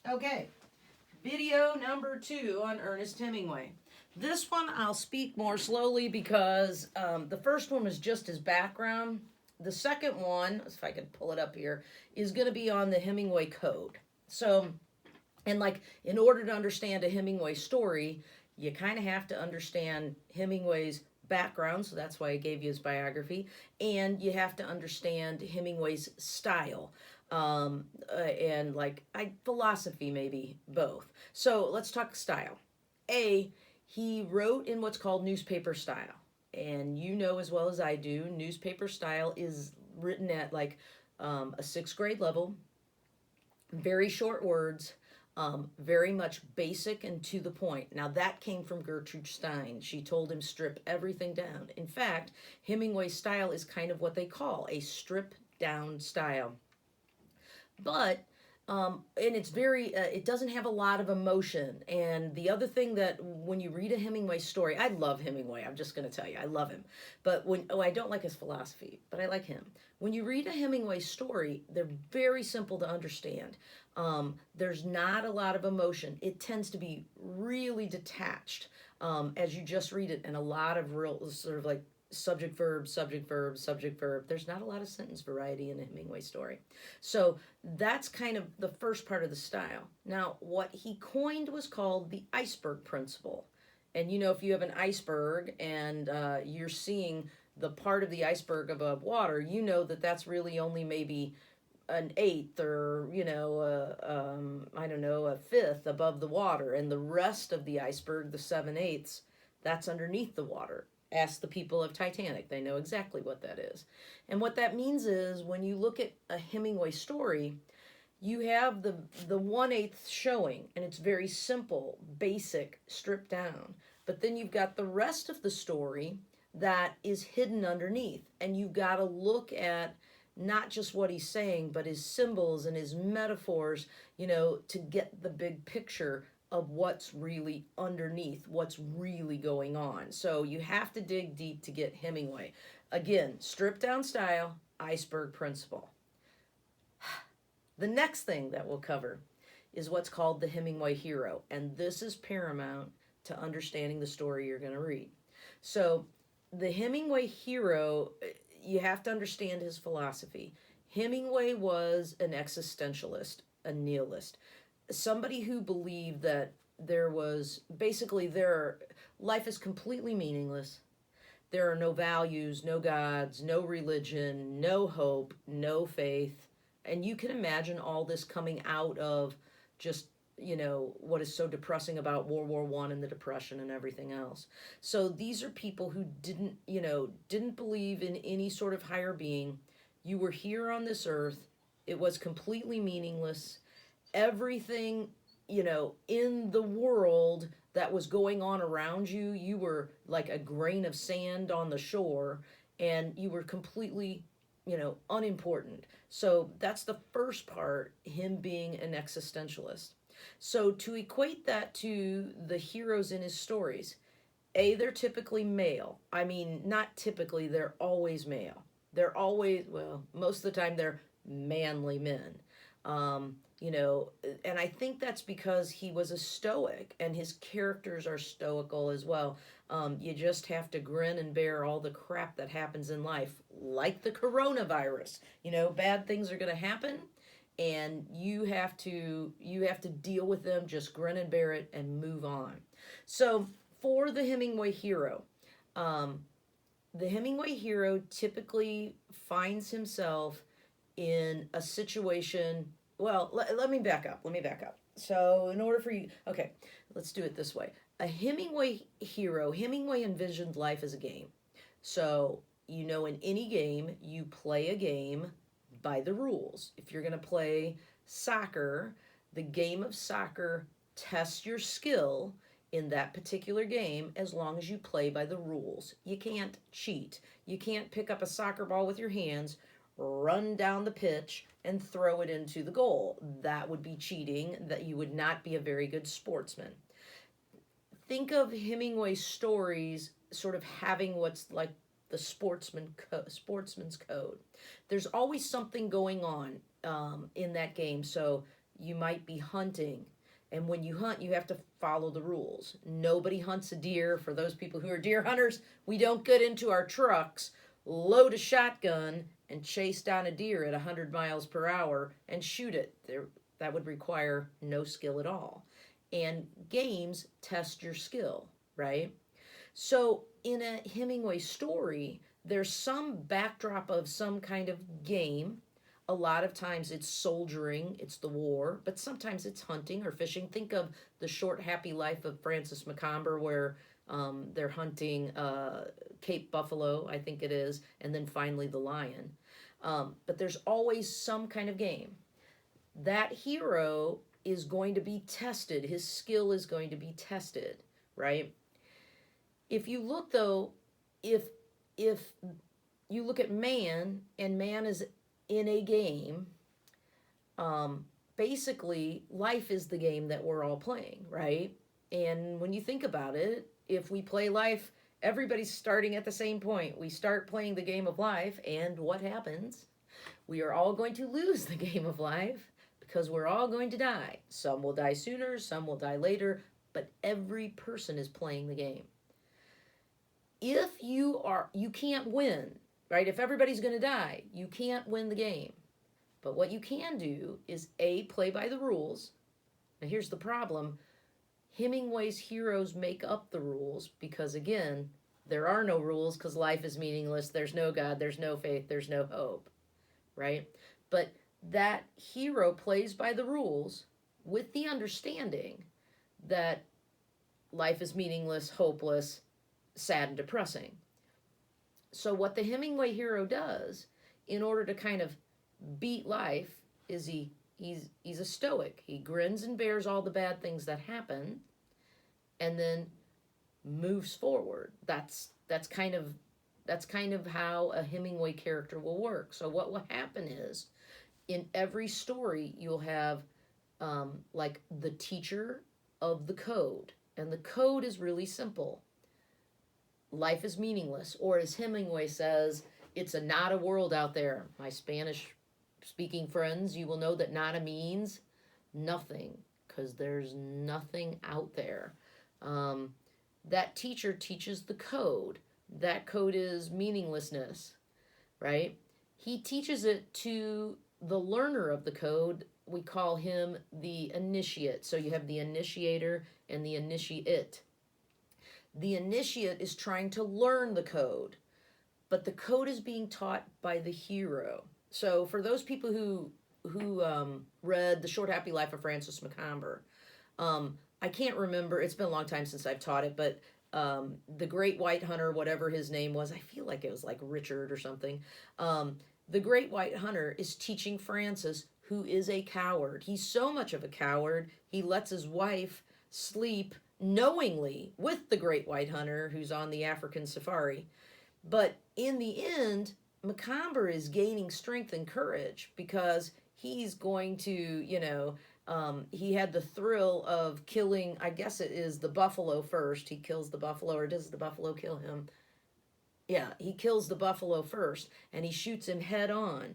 Okay, video number 2 on Ernest Hemingway. This one I'll speak more slowly because the first one was just his background. The second one, if I could pull it up here, is going to be on the Hemingway Code. So, and like, in order to understand a Hemingway story, you kind of have to understand Hemingway's background, so that's why I gave you his biography, and you have to understand Hemingway's style, and like philosophy, maybe both. So let's talk style. He wrote in what's called newspaper style, and you know as well as I do, newspaper style is written at like a sixth grade level, very short words, very much basic and to the point. Now, that came from Gertrude Stein. She told him strip everything down. In fact, Hemingway's style is kind of what they call a strip down style. But and it's very it doesn't have a lot of emotion. And the other thing, that when you read a Hemingway story, I love Hemingway, I'm just going to tell you, I love him. But I don't like his philosophy, but I like him. When you read a Hemingway story, they're very simple to understand. There's not a lot of emotion. It tends to be really detached, as you just read it, and a lot of real sort of like subject verb, subject verb, subject verb. There's not a lot of sentence variety in a Hemingway story. So that's kind of the first part of the style. Now, what he coined was called the iceberg principle. And you know, if you have an iceberg and you're seeing the part of the iceberg above water, you know that that's really only maybe an eighth, or I don't know, a fifth above the water, and the rest of the iceberg, the 7/8, that's underneath the water. Ask the people of Titanic, they know exactly what that is. And what that means is, when you look at a Hemingway story, you have the 1/8 showing, and it's very simple, basic, stripped down. But then you've got the rest of the story that is hidden underneath, and you've got to look at not just what he's saying, but his symbols and his metaphors, to get the big picture of what's really underneath, what's really going on. So you have to dig deep to get Hemingway. Again, stripped down style, iceberg principle. The next thing that we'll cover is what's called the Hemingway hero, and this is paramount to understanding the story you're going to read. So the Hemingway hero, you have to understand his philosophy. Hemingway was an existentialist, a nihilist, somebody who believed that life is completely meaningless. There are no values, no gods, no religion, no hope, no faith. And you can imagine all this coming out of just, what is so depressing about World War I and the Depression and everything else. So these are people who didn't believe in any sort of higher being. You were here on this earth. It was completely meaningless. Everything, in the world that was going on around you, you were like a grain of sand on the shore, and you were completely, unimportant. So that's the first part, him being an existentialist. So to equate that to the heroes in his stories, they're typically male. I mean, not typically, they're always male. They're always, well, most of the time they're manly men. And I think that's because he was a stoic, and his characters are stoical as well. You just have to grin and bear all the crap that happens in life, like the coronavirus. Bad things are going to happen, and you have to deal with them. Just grin and bear it and move on. So for the Hemingway hero, typically finds himself in a situation. Well, let me back up. So in order for you, okay, let's do it this way. A Hemingway hero, Hemingway envisioned life as a game. So, in any game, you play a game by the rules. If you're going to play soccer, the game of soccer tests your skill in that particular game as long as you play by the rules. You can't cheat. You can't pick up a soccer ball with your hands, run down the pitch, and throw it into the goal. That would be cheating. That you would not be a very good sportsman. Think of Hemingway's stories sort of having what's like the sportsman's code. There's always something going on in that game. So you might be hunting. And when you hunt, you have to follow the rules. Nobody hunts a deer. For those people who are deer hunters, we don't get into our trucks, load a shotgun, and chase down a deer at 100 miles per hour and shoot it. That would require no skill at all. And games test your skill, right? So in a Hemingway story, there's some backdrop of some kind of game. A lot of times it's soldiering, it's the war, but sometimes it's hunting or fishing. Think of The Short Happy Life of Francis McComber, where they're hunting Cape Buffalo, I think it is, and then finally the lion. But there's always some kind of game. That hero is going to be tested. His skill is going to be tested, right? If you look, though, if you look at man, and man is in a game, basically life is the game that we're all playing, right? And when you think about it, if we play life, everybody's starting at the same point. We start playing the game of life, and what happens? We are all going to lose the game of life because we're all going to die. Some will die sooner, some will die later, but every person is playing the game. If you can't win, right? If everybody's going to die, you can't win the game. But what you can do is play by the rules. Now here's the problem. Hemingway's heroes make up the rules because, again, there are no rules because life is meaningless. There's no God, there's no faith, there's no hope, right? But that hero plays by the rules with the understanding that life is meaningless, hopeless, sad, and depressing. So what the Hemingway hero does in order to kind of beat life is he's a stoic. He grins and bears all the bad things that happen and then moves forward. That's kind of how a Hemingway character will work. So what will happen is in every story you'll have like the teacher of the code, and the code is really simple. Life is meaningless, or as Hemingway says, it's not a world out there. My Spanish speaking friends, you will know that nada means nothing, because there's nothing out there. That teacher teaches the code. That code is meaninglessness, right? He teaches it to the learner of the code. We call him the initiate. So you have the initiator and the initiate. The initiate is trying to learn the code, but the code is being taught by the hero. So for those people who read The Short Happy Life of Francis McComber, I can't remember, it's been a long time since I've taught it, but the Great White Hunter, whatever his name was, I feel like it was like Richard or something. The Great White Hunter is teaching Francis, who is a coward. He's so much of a coward, he lets his wife sleep knowingly with the Great White Hunter who's on the African safari. But in the end, McComber is gaining strength and courage because he's going to, he had the thrill of killing, I guess it is the buffalo first. He kills the buffalo, or does the buffalo kill him? Yeah, he kills the buffalo first, and he shoots him head on.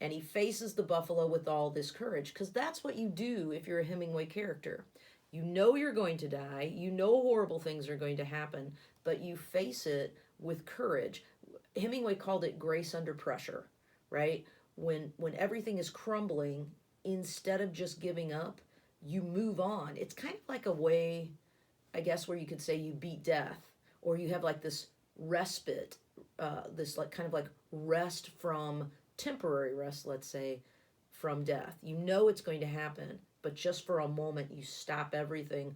And he faces the buffalo with all this courage, because that's what you do if you're a Hemingway character. You know you're going to die. You know horrible things are going to happen, but you face it with courage. Hemingway called it grace under pressure, right? When everything is crumbling, instead of just giving up, you move on. It's kind of like a way, I guess, where you could say you beat death, or you have like this respite, this like kind of like rest from temporary rest, let's say, from death. You know it's going to happen, but just for a moment you stop everything,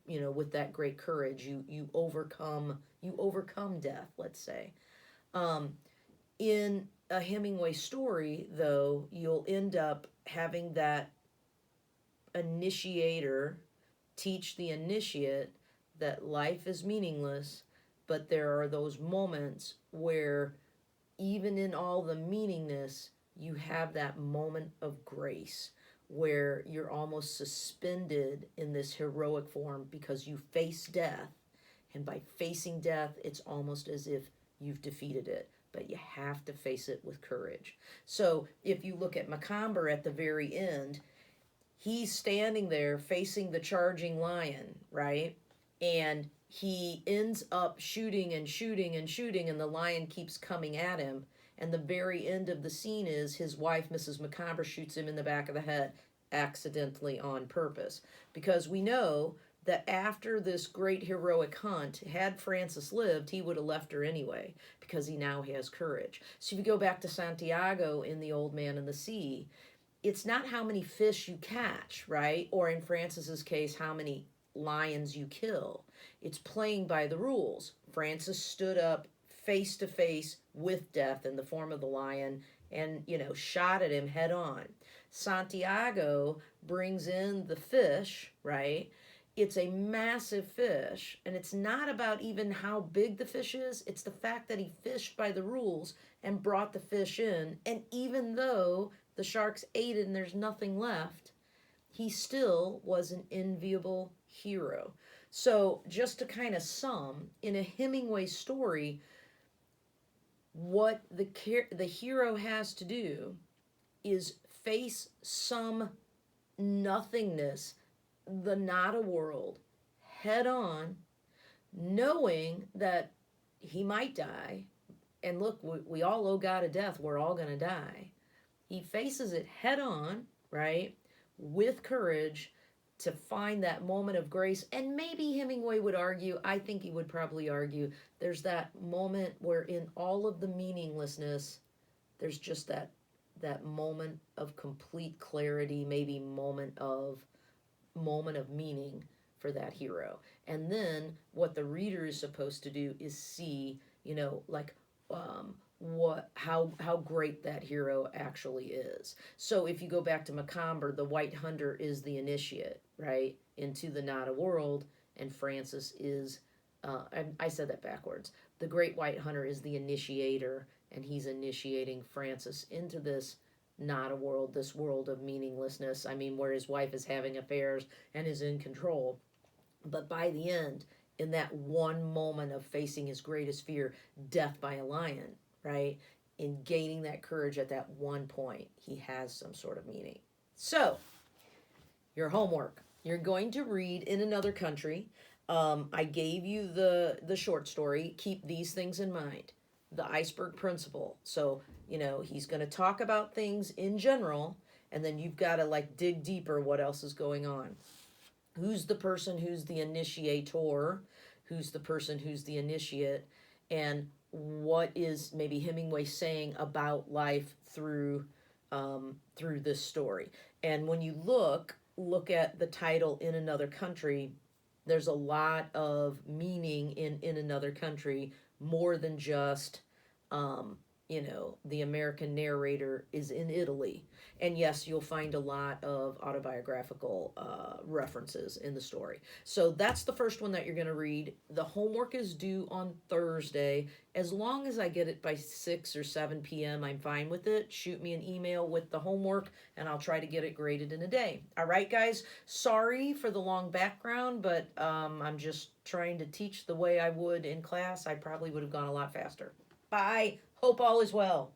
with that great courage. You overcome death, let's say. In a Hemingway story, though, you'll end up having that initiator teach the initiate that life is meaningless, but there are those moments where even in all the meaningless, you have that moment of grace where you're almost suspended in this heroic form because you face death. And by facing death, it's almost as if you've defeated it, but you have to face it with courage. So if you look at McComber at the very end, he's standing there facing the charging lion, right? And he ends up shooting and shooting and shooting, and the lion keeps coming at him. And the very end of the scene is his wife, Mrs. Macabre, shoots him in the back of the head, accidentally on purpose. Because we know that after this great heroic hunt, had Francis lived, he would have left her anyway, because he now has courage. So if you go back to Santiago in The Old Man and the Sea, it's not how many fish you catch, right? Or in Francis's case, how many lions you kill. It's playing by the rules. Francis stood up face to face with death in the form of the lion and, shot at him head on. Santiago brings in the fish, right? It's a massive fish, and it's not about even how big the fish is. It's the fact that he fished by the rules and brought the fish in, and even though the sharks ate it and there's nothing left, he still was an enviable hero. So just to kind of sum, in a Hemingway story, what the hero has to do is face some nothingness, the not a world, head on, knowing that he might die. And look, we all owe God a death. We're all going to die. He faces it head on, right, with courage to find that moment of grace. And maybe Hemingway would argue, I think he would probably argue, there's that moment where in all of the meaninglessness, there's just that moment of complete clarity, maybe moment of meaning for that hero. And then what the reader is supposed to do is see, how great that hero actually is. So if you go back to Macabre, the white hunter is the initiate, right, into the not a world, and Francis is I said that backwards. The great white hunter is the initiator, and he's initiating Francis into this not a world, this world of meaninglessness. I mean, where his wife is having affairs and is in control. But by the end, in that one moment of facing his greatest fear, death by a lion, right? In gaining that courage at that one point, he has some sort of meaning. So, your homework. You're going to read In Another Country. I gave you the short story. Keep these things in mind. The iceberg principle. So, he's going to talk about things in general, and then you've got to dig deeper what else is going on. Who's the person who's the initiator? Who's the person who's the initiate? And what is maybe Hemingway saying about life through this story? And when you look at the title In Another Country, there's a lot of meaning in Another Country, more than just the American narrator is in Italy. And yes, you'll find a lot of autobiographical references in the story. So that's the first one that you're going to read. The homework is due on Thursday. As long as I get it by 6 or 7 p.m., I'm fine with it. Shoot me an email with the homework, and I'll try to get it graded in a day. All right, guys? Sorry for the long background, but I'm just trying to teach the way I would in class. I probably would have gone a lot faster. Bye. Hope all is well.